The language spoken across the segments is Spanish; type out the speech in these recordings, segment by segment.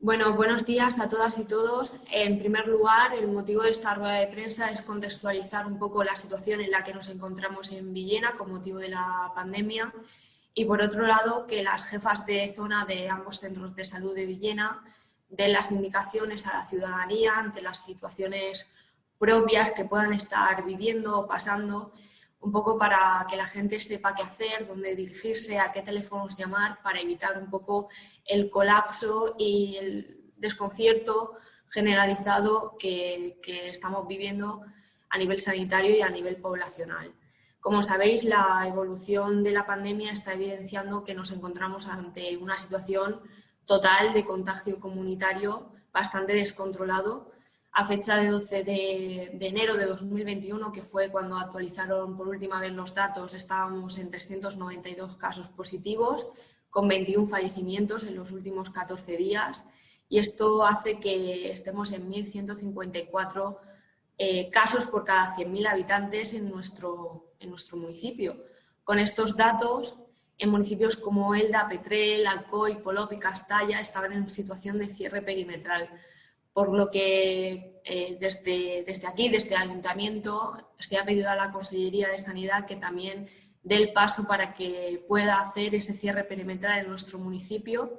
Bueno, buenos días a todas y todos. En primer lugar, el motivo de esta rueda de prensa es contextualizar un poco la situación en la que nos encontramos en Villena con motivo de la pandemia y, por otro lado, que las jefas de zona de ambos centros de salud de Villena den las indicaciones a la ciudadanía ante las situaciones propias que puedan estar viviendo o pasando, un poco para que la gente sepa qué hacer, dónde dirigirse, a qué teléfonos llamar, para evitar un poco el colapso y el desconcierto generalizado que estamos viviendo a nivel sanitario y a nivel poblacional. Como sabéis, la evolución de la pandemia está evidenciando que nos encontramos ante una situación total de contagio comunitario bastante descontrolado. A fecha de 12 de enero de 2021, que fue cuando actualizaron por última vez los datos, estábamos en 392 casos positivos, con 21 fallecimientos en los últimos 14 días, y esto hace que estemos en 1.154 casos por cada 100.000 habitantes en nuestro municipio. Con estos datos, en municipios como Elda, Petrel, Alcoy, Polop y Castalla estaban en situación de cierre perimetral, por lo que desde aquí, desde el Ayuntamiento, se ha pedido a la Consellería de Sanidad que también dé el paso para que pueda hacer ese cierre perimetral en nuestro municipio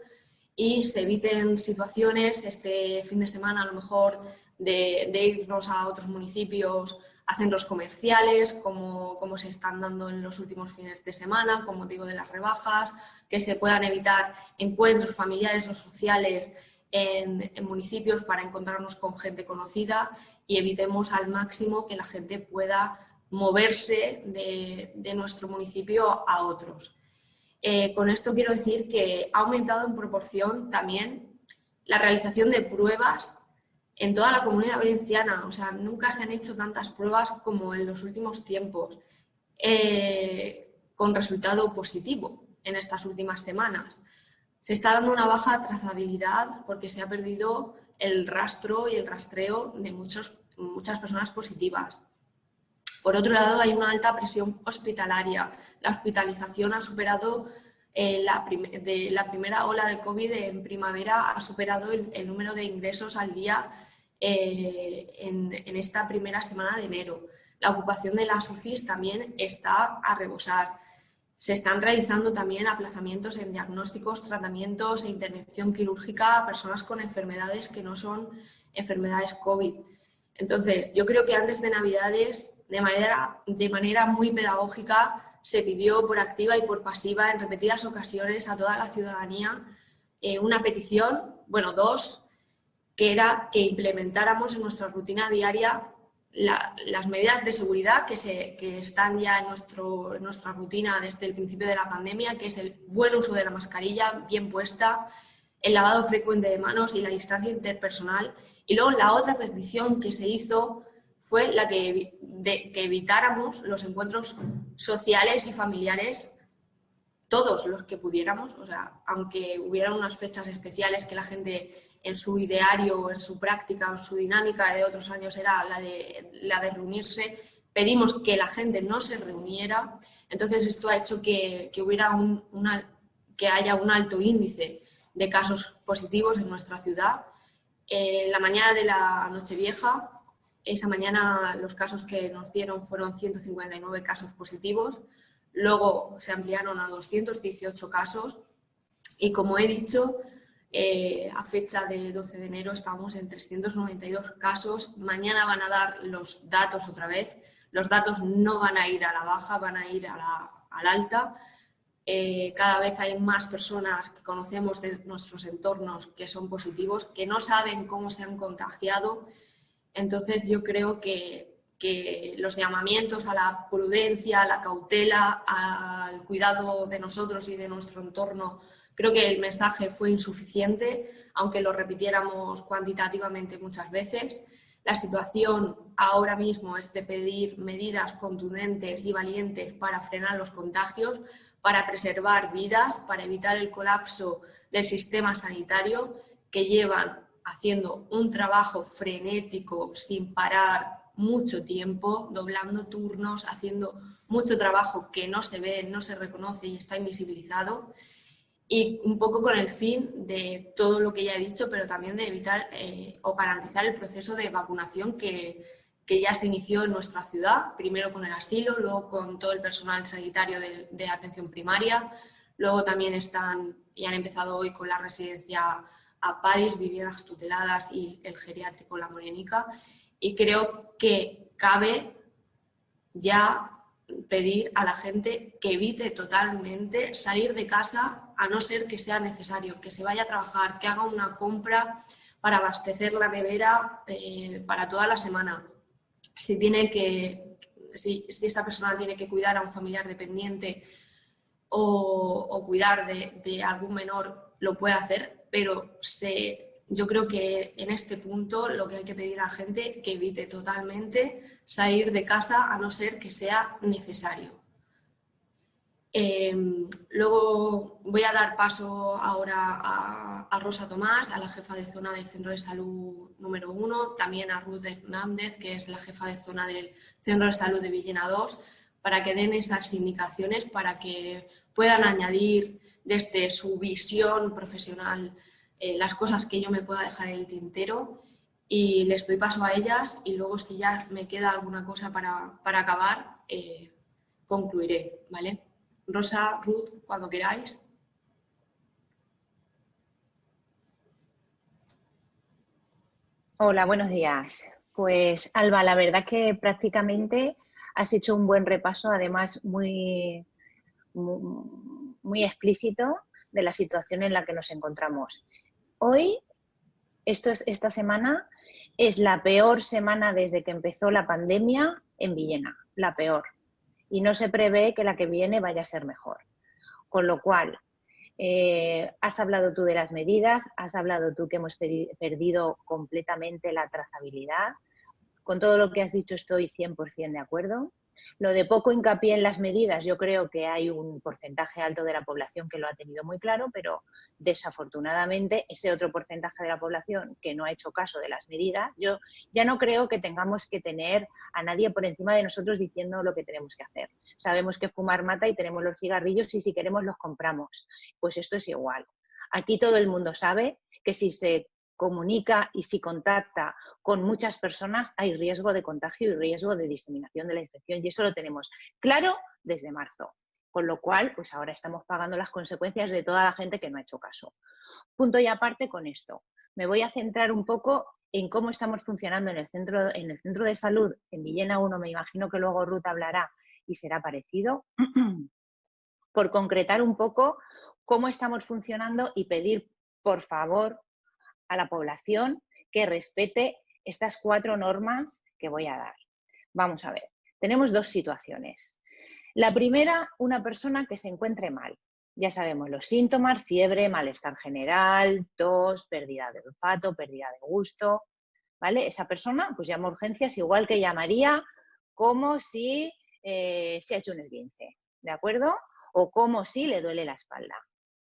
y se eviten situaciones este fin de semana, a lo mejor, de irnos a otros municipios, a centros comerciales, como se están dando en los últimos fines de semana, con motivo de las rebajas, que se puedan evitar encuentros familiares o sociales en municipios para encontrarnos con gente conocida y evitemos al máximo que la gente pueda moverse de nuestro municipio a otros. Con esto quiero decir que ha aumentado en proporción también la realización de pruebas en toda la Comunidad Valenciana. O sea, nunca se han hecho tantas pruebas como en los últimos tiempos, con resultado positivo en estas últimas semanas. Se está dando una baja trazabilidad porque se ha perdido el rastro y el rastreo de muchas personas positivas. Por otro lado, hay una alta presión hospitalaria. La hospitalización ha superado, de la primera ola de COVID en primavera, ha superado el número de ingresos al día en esta primera semana de enero. La ocupación de las UCIs también está a rebosar. Se están realizando también aplazamientos en diagnósticos, tratamientos e intervención quirúrgica a personas con enfermedades que no son enfermedades COVID. Entonces, yo creo que antes de Navidades, de manera muy pedagógica, se pidió por activa y por pasiva en repetidas ocasiones a toda la ciudadanía una petición, bueno, dos, que era que implementáramos en nuestra rutina diaria las medidas de seguridad que están ya en nuestra rutina desde el principio de la pandemia, que es el buen uso de la mascarilla bien puesta, el lavado frecuente de manos y la distancia interpersonal. Y luego la otra petición que se hizo fue la que evitáramos los encuentros sociales y familiares, todos los que pudiéramos, o sea, aunque hubieran unas fechas especiales que la gente en su ideario, en su práctica, en su dinámica de otros años era la de reunirse, pedimos que la gente no se reuniera. Entonces esto ha hecho que haya un alto índice de casos positivos en nuestra ciudad. La mañana de la Nochevieja, esa mañana los casos que nos dieron fueron 159 casos positivos, luego se ampliaron a 218 casos y, como he dicho, a fecha de 12 de enero estamos en 392 casos. Mañana van a dar los datos otra vez. Los datos no van a ir a la baja, van a ir al alta. Cada vez hay más personas que conocemos de nuestros entornos que son positivos, que no saben cómo se han contagiado. Entonces yo creo que los llamamientos a la prudencia, a la cautela, al cuidado de nosotros y de nuestro entorno, creo que el mensaje fue insuficiente, aunque lo repitiéramos cuantitativamente muchas veces. La situación ahora mismo es de pedir medidas contundentes y valientes para frenar los contagios, para preservar vidas, para evitar el colapso del sistema sanitario, que llevan haciendo un trabajo frenético sin parar mucho tiempo, doblando turnos, haciendo mucho trabajo que no se ve, no se reconoce y está invisibilizado. y un poco con el fin de todo lo que ya he dicho, pero también de evitar o garantizar el proceso de vacunación que ya se inició en nuestra ciudad, primero con el asilo, luego con todo el personal sanitario de atención primaria, luego también están y han empezado hoy con la residencia APADIS, viviendas tuteladas y el geriátrico La Morenica, y creo que cabe ya pedir a la gente que evite totalmente salir de casa a no ser que sea necesario, que se vaya a trabajar, que haga una compra para abastecer la nevera para toda la semana. Si esta persona tiene que cuidar a un familiar dependiente o cuidar de algún menor, lo puede hacer, pero yo creo que en este punto lo que hay que pedir a la gente que evite totalmente salir de casa a no ser que sea necesario. Luego voy a dar paso ahora a Rosa Tomás, a la jefa de zona del Centro de Salud número 1, también a Ruth Hernández, que es la jefa de zona del Centro de Salud de Villena 2, para que den esas indicaciones, para que puedan añadir desde su visión profesional las cosas que yo me pueda dejar en el tintero, y les doy paso a ellas y luego si ya me queda alguna cosa para acabar, concluiré, ¿vale? Rosa, Ruth, cuando queráis. Hola, buenos días. Pues Alba, la verdad que prácticamente has hecho un buen repaso, además muy explícito de la situación en la que nos encontramos. Hoy, esta semana, es la peor semana desde que empezó la pandemia en Villena, la peor. Y no se prevé que la que viene vaya a ser mejor. Con lo cual, has hablado tú de las medidas, has hablado tú que hemos perdido completamente la trazabilidad. Con todo lo que has dicho estoy 100% de acuerdo. Lo de poco hincapié en las medidas, yo creo que hay un porcentaje alto de la población que lo ha tenido muy claro, pero desafortunadamente ese otro porcentaje de la población que no ha hecho caso de las medidas, yo ya no creo que tengamos que tener a nadie por encima de nosotros diciendo lo que tenemos que hacer. Sabemos que fumar mata y tenemos los cigarrillos y si queremos los compramos. Pues esto es igual. Aquí todo el mundo sabe que si se comunica y si contacta con muchas personas hay riesgo de contagio y riesgo de diseminación de la infección y eso lo tenemos claro desde marzo. Con lo cual, pues ahora estamos pagando las consecuencias de toda la gente que no ha hecho caso. Punto y aparte con esto. Me voy a centrar un poco en cómo estamos funcionando en el centro de salud en Villena 1, me imagino que luego Ruth hablará y será parecido, por concretar un poco cómo estamos funcionando y pedir, por favor, a la población que respete estas 4 normas que voy a dar. Vamos a ver, tenemos 2 situaciones. La primera, una persona que se encuentre mal. Ya sabemos los síntomas, fiebre, malestar general, tos, pérdida de olfato, pérdida de gusto, ¿vale? Esa persona pues llama a urgencias igual que llamaría como si se ha hecho un esguince, ¿de acuerdo? O como si le duele la espalda.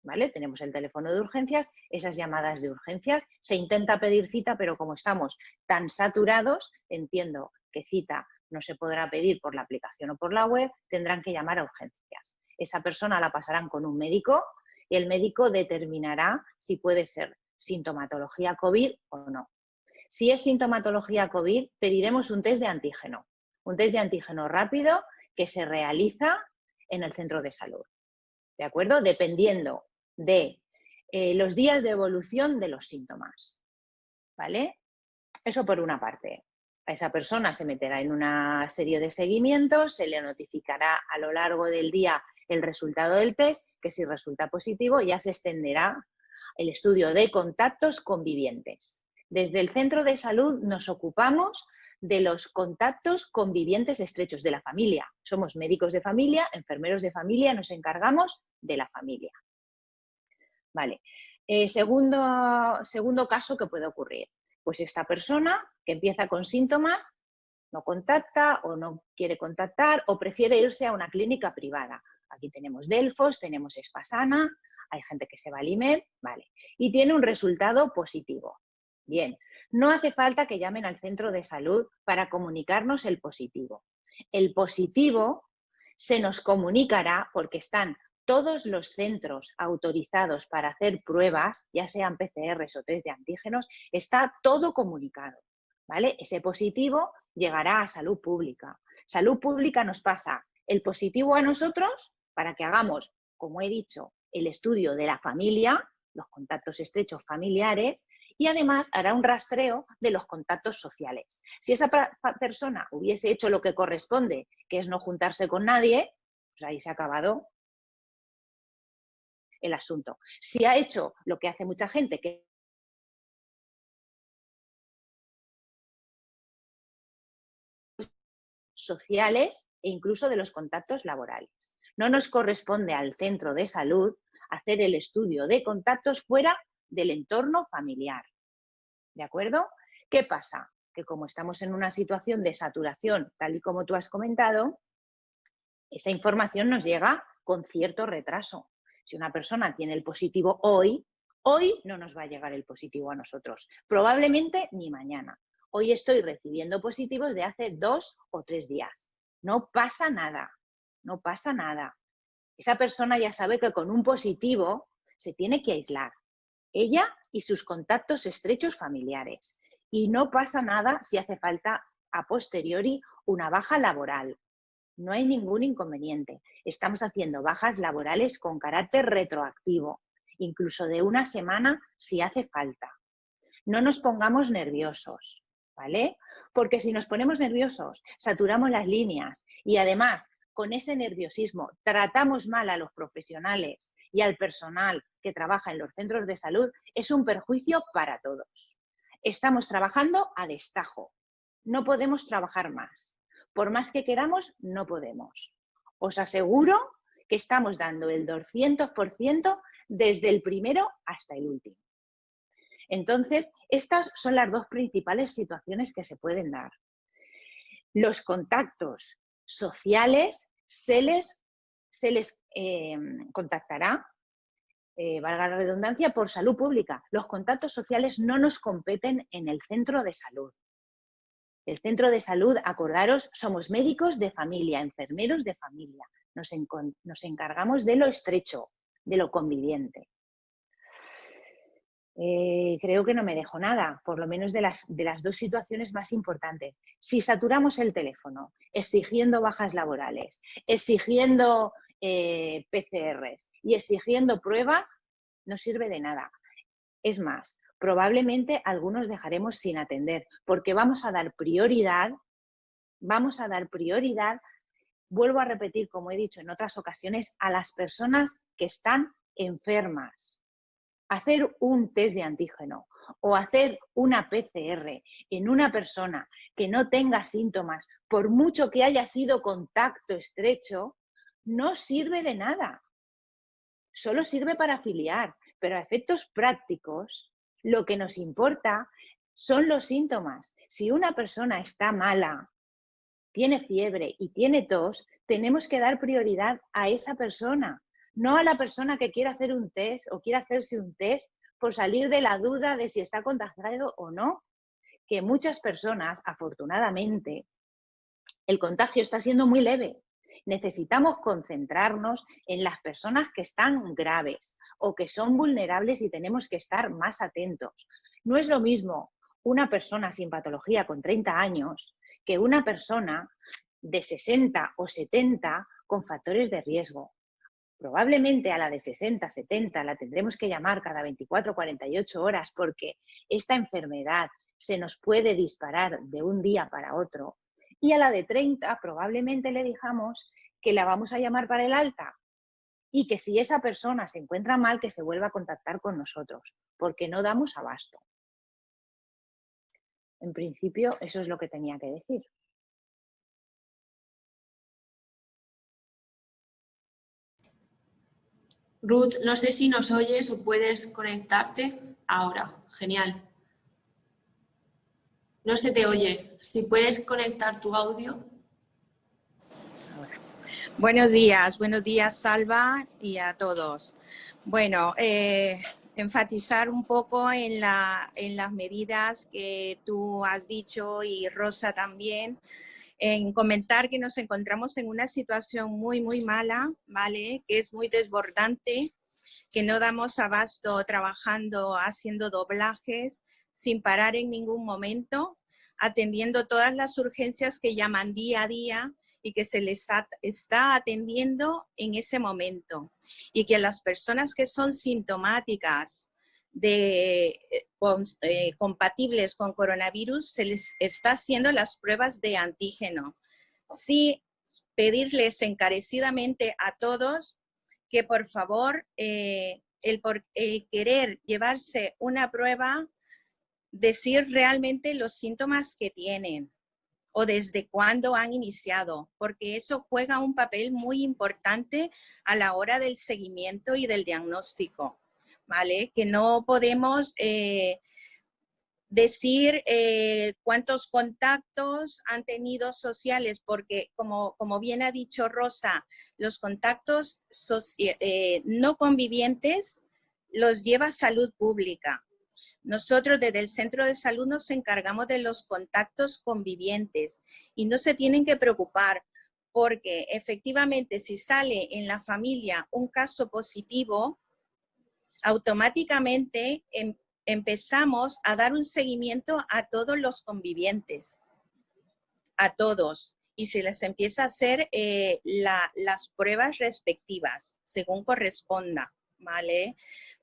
¿Vale? Tenemos el teléfono de urgencias, esas llamadas de urgencias, se intenta pedir cita, pero como estamos tan saturados, entiendo que cita no se podrá pedir por la aplicación o por la web, tendrán que llamar a urgencias. Esa persona la pasarán con un médico y el médico determinará si puede ser sintomatología COVID o no. Si es sintomatología COVID, pediremos un test de antígeno rápido que se realiza en el centro de salud. ¿De acuerdo? Dependiendo de los días de evolución de los síntomas, ¿vale? Eso por una parte. A esa persona se meterá en una serie de seguimientos, se le notificará a lo largo del día el resultado del test, que si resulta positivo ya se extenderá el estudio de contactos convivientes. Desde el centro de salud nos ocupamos de los contactos convivientes estrechos de la familia. Somos médicos de familia, enfermeros de familia, nos encargamos de la familia. Vale. Segundo caso que puede ocurrir. Pues esta persona que empieza con síntomas no contacta o no quiere contactar o prefiere irse a una clínica privada. Aquí tenemos Delfos, tenemos Espasana, hay gente que se va al IMED, vale, y tiene un resultado positivo. Bien, no hace falta que llamen al centro de salud para comunicarnos el positivo. El positivo se nos comunicará porque están todos los centros autorizados para hacer pruebas, ya sean PCRs o test de antígenos, está todo comunicado, ¿vale? Ese positivo llegará a salud pública. Salud pública nos pasa el positivo a nosotros para que hagamos, como he dicho, el estudio de la familia, los contactos estrechos familiares, y además hará un rastreo de los contactos sociales. Si esa persona hubiese hecho lo que corresponde, que es no juntarse con nadie, pues ahí se ha acabado el asunto. Si ha hecho lo que hace mucha gente, que sociales e incluso de los contactos laborales. No nos corresponde al centro de salud hacer el estudio de contactos fuera del entorno familiar. ¿De acuerdo? ¿Qué pasa? Que como estamos en una situación de saturación, tal y como tú has comentado, esa información nos llega con cierto retraso. Si una persona tiene el positivo hoy no nos va a llegar el positivo a nosotros. Probablemente ni mañana. Hoy estoy recibiendo positivos de hace 2 o 3 días. No pasa nada, no pasa nada. Esa persona ya sabe que con un positivo se tiene que aislar. Ella y sus contactos estrechos familiares. Y no pasa nada si hace falta a posteriori una baja laboral. No hay ningún inconveniente. Estamos haciendo bajas laborales con carácter retroactivo, incluso de una semana si hace falta. No nos pongamos nerviosos, ¿vale? Porque si nos ponemos nerviosos, saturamos las líneas y además con ese nerviosismo tratamos mal a los profesionales y al personal que trabaja en los centros de salud, es un perjuicio para todos. Estamos trabajando a destajo. No podemos trabajar más. Por más que queramos, no podemos. Os aseguro que estamos dando el 200% desde el primero hasta el último. Entonces, estas son las dos principales situaciones que se pueden dar. Los contactos sociales se les contactará, valga la redundancia, por salud pública. Los contactos sociales no nos competen en el centro de salud. El centro de salud, acordaros, somos médicos de familia, enfermeros de familia. Nos encargamos de lo estrecho, de lo conviviente. Creo que no me dejo nada, por lo menos de las dos situaciones más importantes. Si saturamos el teléfono, exigiendo bajas laborales, exigiendo PCRs y exigiendo pruebas, no sirve de nada. Es más, probablemente algunos dejaremos sin atender, porque vamos a dar prioridad, vuelvo a repetir, como he dicho en otras ocasiones, a las personas que están enfermas. Hacer un test de antígeno o hacer una PCR en una persona que no tenga síntomas, por mucho que haya sido contacto estrecho, no sirve de nada. Solo sirve para afiliar, pero a efectos prácticos, lo que nos importa son los síntomas. Si una persona está mala, tiene fiebre y tiene tos, tenemos que dar prioridad a esa persona. No a la persona que quiera hacer un test o quiera hacerse un test por salir de la duda de si está contagiado o no. Que muchas personas, afortunadamente, el contagio está siendo muy leve. Necesitamos concentrarnos en las personas que están graves o que son vulnerables y tenemos que estar más atentos. No es lo mismo una persona sin patología con 30 años que una persona de 60 o 70 con factores de riesgo. Probablemente a la de 60, 70 la tendremos que llamar cada 24 o 48 horas porque esta enfermedad se nos puede disparar de un día para otro. Y a la de 30 probablemente le dijamos que la vamos a llamar para el alta y que si esa persona se encuentra mal que se vuelva a contactar con nosotros porque no damos abasto. En principio eso es lo que tenía que decir. Ruth, no sé si nos oyes o puedes conectarte ahora. Genial. No se te oye. Si puedes conectar tu audio. Buenos días Salva y a todos. Bueno, enfatizar un poco en las medidas que tú has dicho y Rosa también. en comentar que nos encontramos en una situación muy, muy mala, ¿vale? Que es muy desbordante, que no damos abasto trabajando, haciendo doblajes, sin parar en ningún momento, atendiendo todas las urgencias que llaman día a día y que se les está atendiendo en ese momento. Y que a las personas que son sintomáticas, compatibles con coronavirus, se les está haciendo las pruebas de antígeno. Sí, pedirles encarecidamente a todos que por favor el querer llevarse una prueba, decir realmente los síntomas que tienen o desde cuándo han iniciado, porque eso juega un papel muy importante a la hora del seguimiento y del diagnóstico, ¿vale? Que no podemos decir cuántos contactos han tenido sociales, porque como bien ha dicho Rosa, los contactos no convivientes los lleva salud pública. Nosotros desde el centro de salud nos encargamos de los contactos convivientes y no se tienen que preocupar porque efectivamente si sale en la familia un caso positivo, automáticamente empezamos a dar un seguimiento a todos los convivientes, a todos, y se les empieza a hacer las pruebas respectivas según corresponda, ¿vale?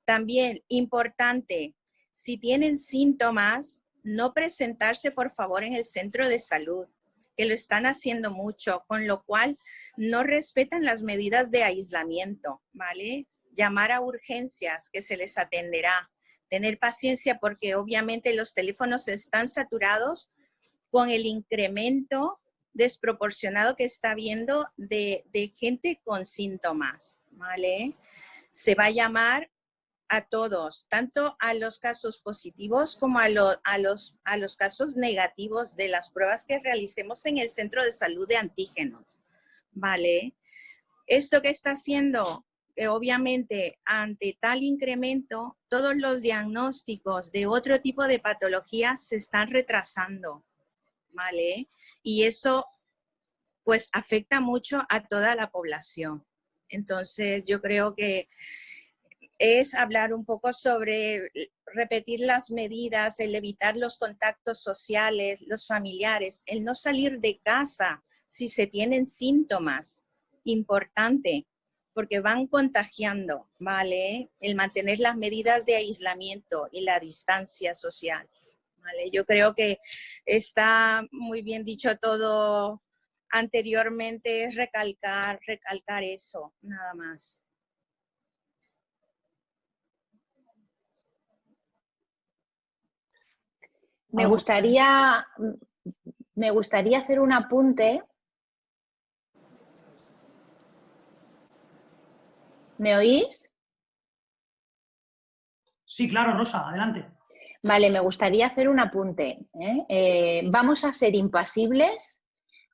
También importante, si tienen síntomas, no presentarse por favor en el centro de salud, que lo están haciendo mucho, con lo cual no respetan las medidas de aislamiento, ¿vale? Llamar a urgencias que se les atenderá, tener paciencia porque obviamente los teléfonos están saturados con el incremento desproporcionado que está habiendo de gente con síntomas, ¿vale? Se va a llamar a todos, tanto a los casos positivos como a los casos negativos de las pruebas que realicemos en el centro de salud de antígenos, ¿vale? Esto que está haciendo, obviamente, ante tal incremento, todos los diagnósticos de otro tipo de patologías se están retrasando, ¿vale? Y eso, pues, afecta mucho a toda la población. Entonces, yo creo que es hablar un poco sobre repetir las medidas, el evitar los contactos sociales, los familiares, el no salir de casa si se tienen síntomas, importante, porque van contagiando, ¿vale? El mantener las medidas de aislamiento y la distancia social, ¿vale? Yo creo que está muy bien dicho todo anteriormente, es recalcar eso, nada más. Me gustaría hacer un apunte. ¿Me oís? Sí, claro, Rosa, adelante. Vale, me gustaría hacer un apunte. Vamos a ser impasibles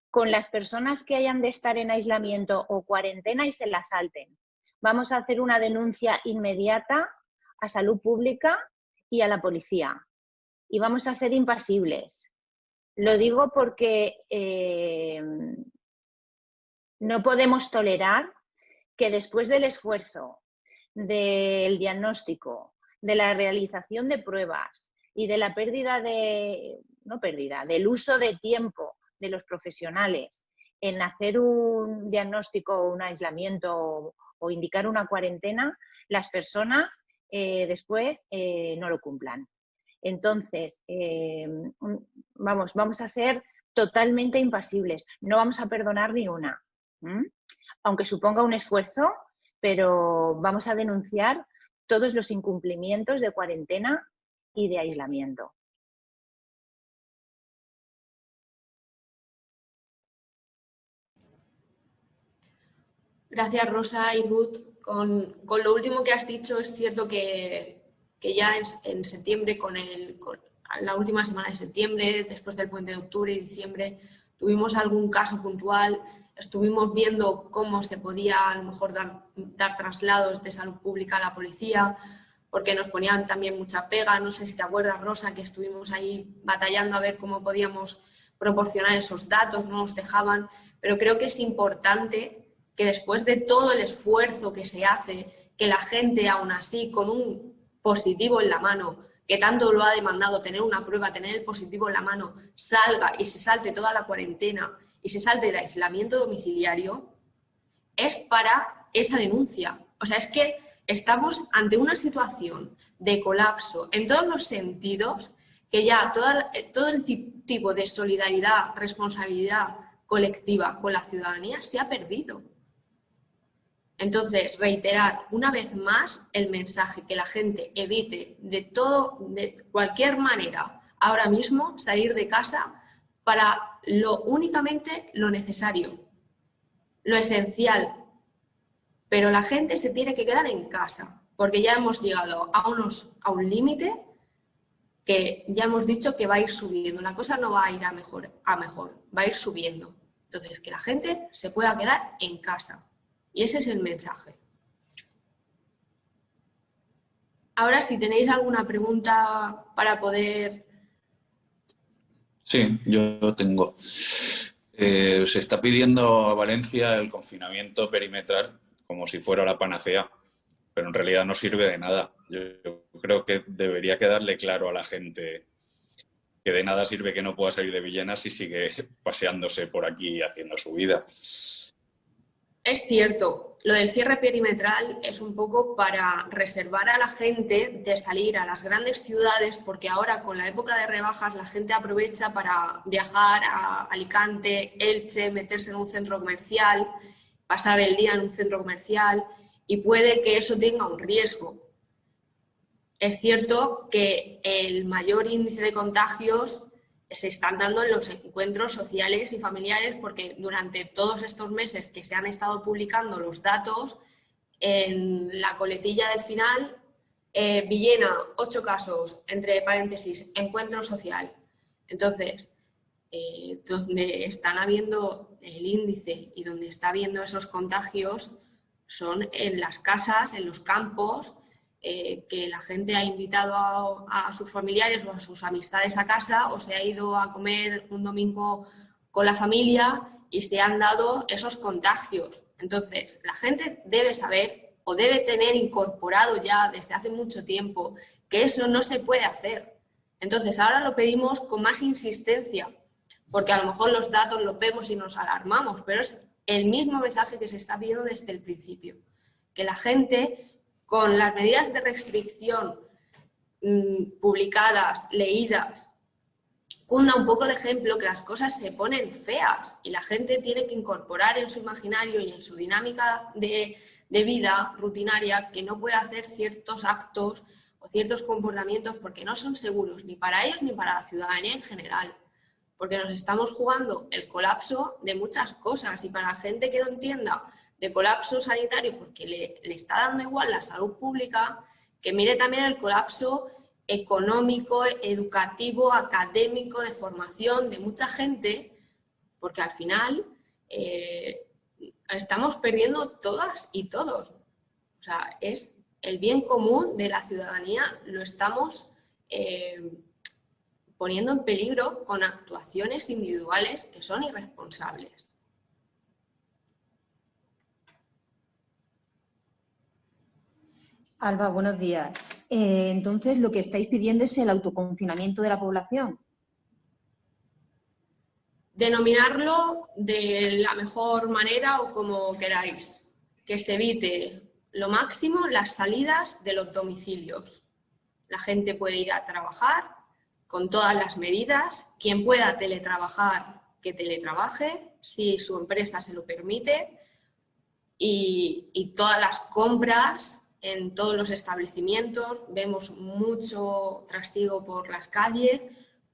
con las personas que hayan de estar en aislamiento o cuarentena y se la salten. Vamos a hacer una denuncia inmediata a Salud Pública y a la policía. Y vamos a ser impasibles. Lo digo porque no podemos tolerar que después del esfuerzo, del diagnóstico, de la realización de pruebas y de la del uso de tiempo de los profesionales en hacer un diagnóstico, un aislamiento o indicar una cuarentena, las personas después no lo cumplan. Entonces, vamos a ser totalmente impasibles, no vamos a perdonar ni una, aunque suponga un esfuerzo, pero vamos a denunciar todos los incumplimientos de cuarentena y de aislamiento. Gracias, Rosa y Ruth. Con lo último que has dicho, es cierto que ya en septiembre, la última semana de septiembre, después del puente de octubre y diciembre, tuvimos algún caso puntual. Estuvimos viendo cómo se podía a lo mejor dar traslados de salud pública a la policía, porque nos ponían también mucha pega. No sé si te acuerdas, Rosa, que estuvimos ahí batallando a ver cómo podíamos proporcionar esos datos, no nos dejaban, pero creo que es importante que después de todo el esfuerzo que se hace, que la gente aún así con un positivo en la mano, que tanto lo ha demandado tener una prueba, tener el positivo en la mano, salga y se salte toda la cuarentena y se salte el aislamiento domiciliario, es para esa denuncia. O sea, es que estamos ante una situación de colapso en todos los sentidos, que ya todo el tipo de solidaridad, responsabilidad colectiva con la ciudadanía se ha perdido. Entonces, reiterar una vez más el mensaje, que la gente evite de cualquier manera ahora mismo salir de casa para únicamente lo necesario, lo esencial. Pero la gente se tiene que quedar en casa, porque ya hemos llegado a un límite que ya hemos dicho que va a ir subiendo. La cosa no va a ir a mejor, va a ir subiendo. Entonces, que la gente se pueda quedar en casa. Y ese es el mensaje. Ahora, si tenéis alguna pregunta para poder... Sí, yo tengo. Se está pidiendo a Valencia el confinamiento perimetral como si fuera la panacea, pero en realidad no sirve de nada. Yo creo que debería quedarle claro a la gente que de nada sirve que no pueda salir de Villena si sigue paseándose por aquí haciendo su vida. Es cierto, lo del cierre perimetral es un poco para reservar a la gente de salir a las grandes ciudades, porque ahora con la época de rebajas la gente aprovecha para viajar a Alicante, Elche, meterse en un centro comercial, pasar el día en un centro comercial, y puede que eso tenga un riesgo. Es cierto que el mayor índice de contagios se están dando en los encuentros sociales y familiares, porque durante todos estos meses que se han estado publicando los datos, en la coletilla del final, Villena, 8 casos, entre paréntesis, encuentro social. Entonces, donde están habiendo el índice y donde está habiendo esos contagios son en las casas, en los campos, que la gente ha invitado a sus familiares o a sus amistades a casa, o se ha ido a comer un domingo con la familia y se han dado esos contagios. Entonces, la gente debe saber o debe tener incorporado ya desde hace mucho tiempo que eso no se puede hacer. Entonces, ahora lo pedimos con más insistencia, porque a lo mejor los datos los vemos y nos alarmamos, pero es el mismo mensaje que se está pidiendo desde el principio, que la gente, con las medidas de restricción publicadas, leídas, cunda un poco el ejemplo, que las cosas se ponen feas y la gente tiene que incorporar en su imaginario y en su dinámica de vida rutinaria que no puede hacer ciertos actos o ciertos comportamientos porque no son seguros ni para ellos ni para la ciudadanía en general, porque nos estamos jugando el colapso de muchas cosas, y para la gente que no entienda de colapso sanitario porque le está dando igual la salud pública, que mire también el colapso económico, educativo, académico, de formación de mucha gente, porque al final estamos perdiendo todas y todos. O sea, es el bien común de la ciudadanía, lo estamos poniendo en peligro con actuaciones individuales que son irresponsables. Alba, buenos días. Entonces, lo que estáis pidiendo es el autoconfinamiento de la población. Denominarlo de la mejor manera o como queráis, que se evite lo máximo las salidas de los domicilios. La gente puede ir a trabajar con todas las medidas, quien pueda teletrabajar, que teletrabaje, si su empresa se lo permite, y todas las compras en todos los establecimientos, vemos mucho trasiego por las calles,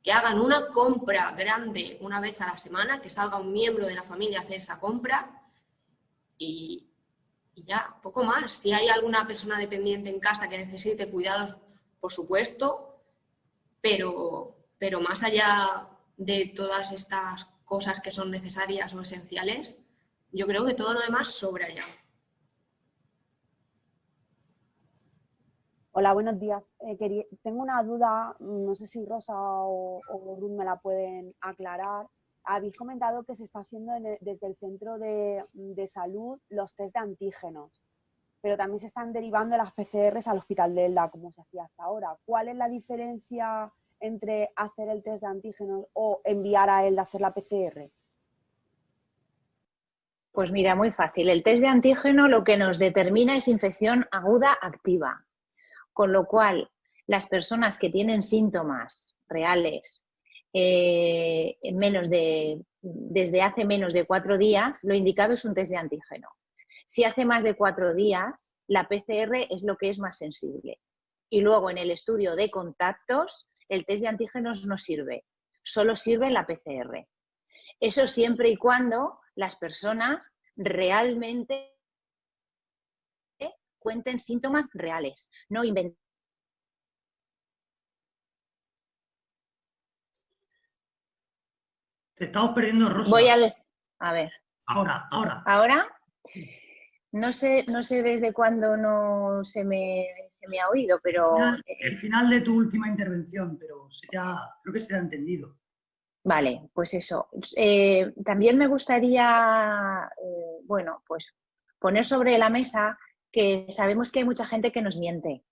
que hagan una compra grande una vez a la semana, que salga un miembro de la familia a hacer esa compra y ya, poco más. Si hay alguna persona dependiente en casa que necesite cuidados, por supuesto, pero más allá de todas estas cosas que son necesarias o esenciales, yo creo que todo lo demás sobra ya. Hola, buenos días. Tengo una duda, no sé si Rosa o Ruth me la pueden aclarar. Habéis comentado que se está haciendo desde el centro de salud los test de antígenos, pero también se están derivando las PCRs al Hospital de Elda, como se hacía hasta ahora. ¿Cuál es la diferencia entre hacer el test de antígenos o enviar a Elda a hacer la PCR? Pues mira, muy fácil. El test de antígeno lo que nos determina es infección aguda activa, con lo cual las personas que tienen síntomas reales desde hace menos de 4 días, lo indicado es un test de antígeno. Si hace más de 4 días, la PCR es lo que es más sensible. Y luego en el estudio de contactos, el test de antígenos no sirve, solo sirve la PCR. Eso siempre y cuando las personas realmente cuenten síntomas reales, no inventen. Te estamos perdiendo, Rosa. A ver. Ahora. ¿Ahora? No sé desde cuándo no se me ha oído, pero... El final de tu última intervención, pero creo que se te ha entendido. Vale, pues eso. También me gustaría, pues poner sobre la mesa que sabemos que hay mucha gente que nos miente,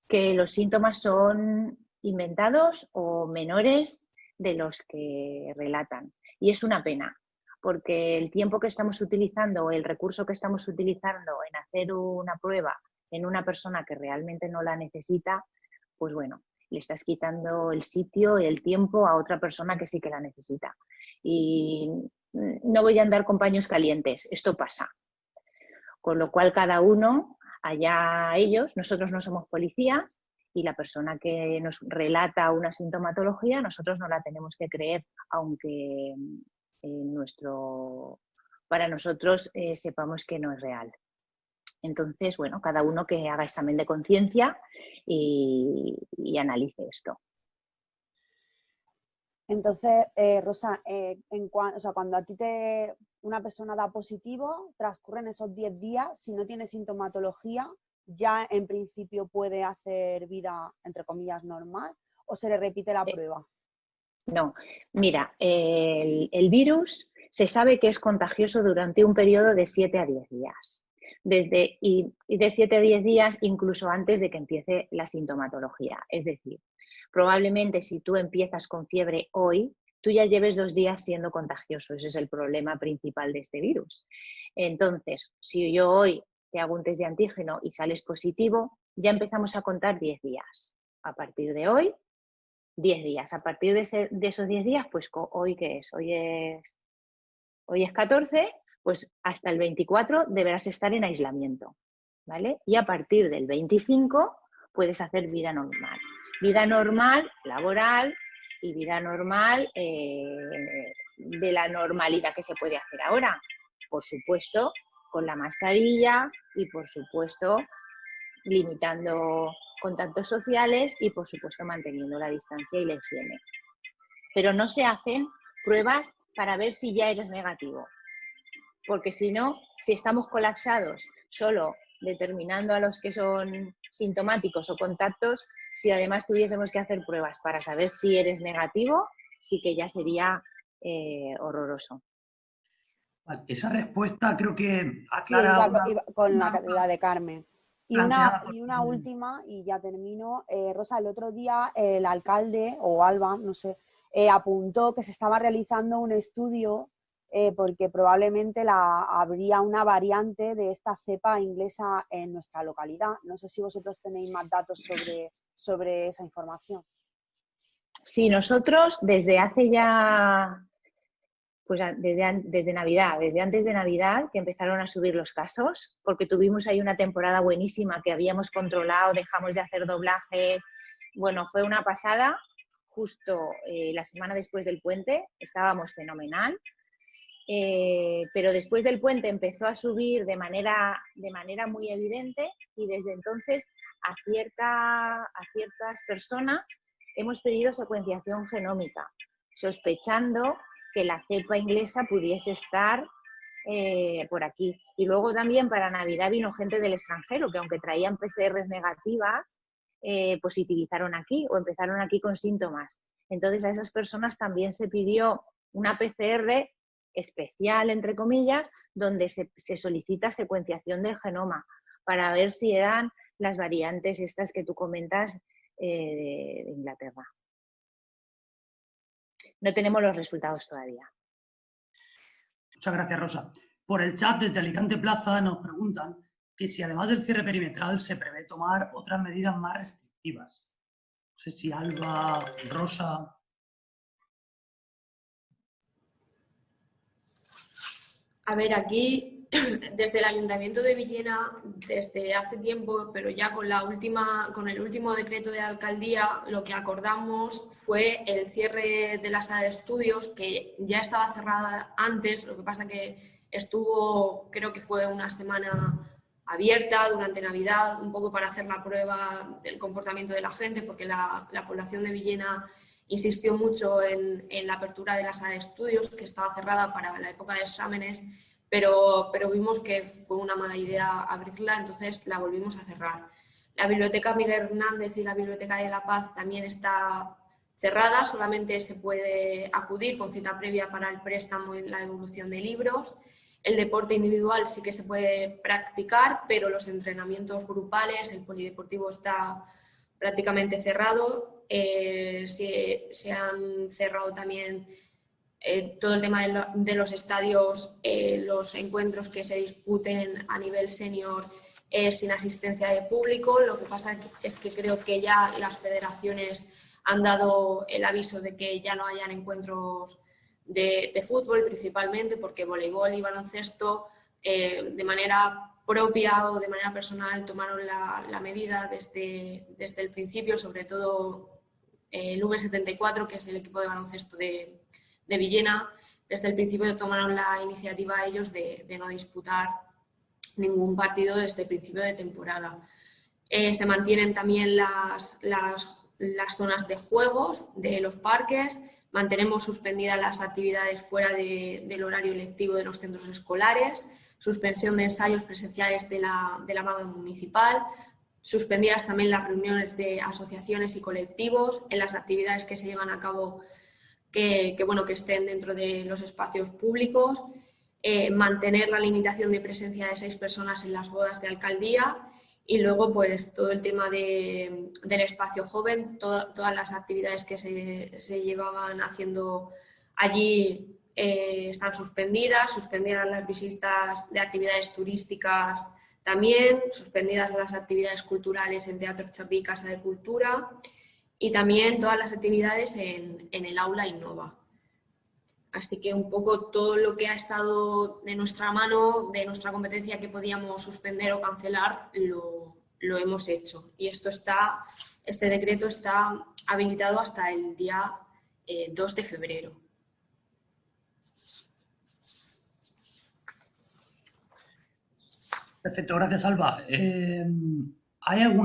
que los síntomas son inventados o menores de los que relatan. Y es una pena, porque el tiempo que estamos utilizando, el recurso que estamos utilizando en hacer una prueba en una persona que realmente no la necesita, pues bueno, le estás quitando el sitio y el tiempo a otra persona que sí que la necesita. Y no voy a andar con paños calientes, esto pasa. Con lo cual cada uno, allá ellos, nosotros no somos policías y la persona que nos relata una sintomatología, nosotros no la tenemos que creer, aunque para nosotros sepamos que no es real. Entonces, bueno, cada uno que haga examen de conciencia y analice esto. Entonces, Rosa, cuando a ti una persona da positivo, transcurren esos 10 días, si no tiene sintomatología, ya en principio puede hacer vida, entre comillas, normal, o se le repite la prueba. No, mira, el virus se sabe que es contagioso durante un periodo de 7 a 10 días. Y de 7 a 10 días incluso antes de que empiece la sintomatología. Es decir, probablemente si tú empiezas con fiebre hoy, tú ya lleves 2 días siendo contagioso. Ese es el problema principal de este virus. Entonces, si yo hoy te hago un test de antígeno y sales positivo, ya empezamos a contar 10 días. A partir de hoy, 10 días. A partir de esos 10 días, pues hoy ¿qué es? Hoy es 14, pues hasta el 24 deberás estar en aislamiento, ¿vale? Y a partir del 25 puedes hacer vida normal. Vida normal, laboral y vida normal de la normalidad que se puede hacer ahora. Por supuesto, con la mascarilla y por supuesto limitando contactos sociales y por supuesto manteniendo la distancia y la higiene. Pero no se hacen pruebas para ver si ya eres negativo, porque si no, si estamos colapsados solo determinando a los que son sintomáticos o contactos, si además tuviésemos que hacer pruebas para saber si eres negativo, sí que ya sería horroroso. Vale, esa respuesta creo que aclara... Sí, iba con la de Carmen. Y una última, y ya termino. Rosa, el otro día el alcalde, o Alba, no sé, apuntó que se estaba realizando un estudio porque probablemente habría una variante de esta cepa inglesa en nuestra localidad. No sé si vosotros tenéis más datos sobre esa información. Sí, nosotros desde hace ya... Pues desde Navidad, desde antes de Navidad, que empezaron a subir los casos, porque tuvimos ahí una temporada buenísima que habíamos controlado, dejamos de hacer doblajes. Bueno, fue una pasada. Justo la semana después del puente estábamos fenomenal. Pero después del puente empezó a subir de manera muy evidente y desde entonces a ciertas personas hemos pedido secuenciación genómica, sospechando que la cepa inglesa pudiese estar por aquí. Y luego también para Navidad vino gente del extranjero que aunque traían PCRs negativas, positivizaron aquí o empezaron aquí con síntomas. Entonces a esas personas también se pidió una PCR especial, entre comillas, donde se solicita secuenciación del genoma para ver si eran las variantes estas que tú comentas de Inglaterra. No tenemos los resultados todavía. Muchas gracias, Rosa. Por el chat desde Alicante Plaza nos preguntan que si además del cierre perimetral se prevé tomar otras medidas más restrictivas. No sé si Alba, Rosa... A ver, aquí desde el Ayuntamiento de Villena, desde hace tiempo, pero ya con el último decreto de la alcaldía, lo que acordamos fue el cierre de la sala de estudios, que ya estaba cerrada antes, lo que pasa que estuvo, creo que fue una semana abierta durante Navidad, un poco para hacer la prueba del comportamiento de la gente, porque la población de Villena insistió mucho en la apertura de la sala de estudios, que estaba cerrada para la época de exámenes, pero vimos que fue una mala idea abrirla, entonces la volvimos a cerrar. La Biblioteca Miguel Hernández y la Biblioteca de la Paz también está cerrada, solamente se puede acudir con cita previa para el préstamo y la devolución de libros. El deporte individual sí que se puede practicar, pero los entrenamientos grupales, el polideportivo está prácticamente cerrado. Se han cerrado también todo el tema de los estadios, los encuentros que se disputen a nivel senior sin asistencia de público. Lo que pasa es que creo que ya las federaciones han dado el aviso de que ya no hayan encuentros de fútbol principalmente, porque voleibol y baloncesto de manera propia o de manera personal tomaron la medida desde el principio, sobre todo el V74, que es el equipo de baloncesto de Villena. Desde el principio tomaron la iniciativa ellos de no disputar ningún partido desde el principio de temporada. Se mantienen también las zonas de juegos de los parques, mantenemos suspendidas las actividades fuera del horario lectivo de los centros escolares, suspensión de ensayos presenciales de la manga municipal, suspendidas también las reuniones de asociaciones y colectivos en las actividades que se llevan a cabo que estén dentro de los espacios públicos, mantener la limitación de presencia de 6 personas en las bodas de alcaldía y luego pues todo el tema del espacio joven, todas las actividades que se llevaban haciendo allí están suspendidas las visitas de actividades turísticas también, suspendidas las actividades culturales en Teatro Chapí y Casa de Cultura y también todas las actividades en el aula Innova. Así que un poco todo lo que ha estado de nuestra mano, de nuestra competencia que podíamos suspender o cancelar, lo hemos hecho. Y este decreto está habilitado hasta el día 2 de febrero. Perfecto, gracias, Alba. ¿Hay alguna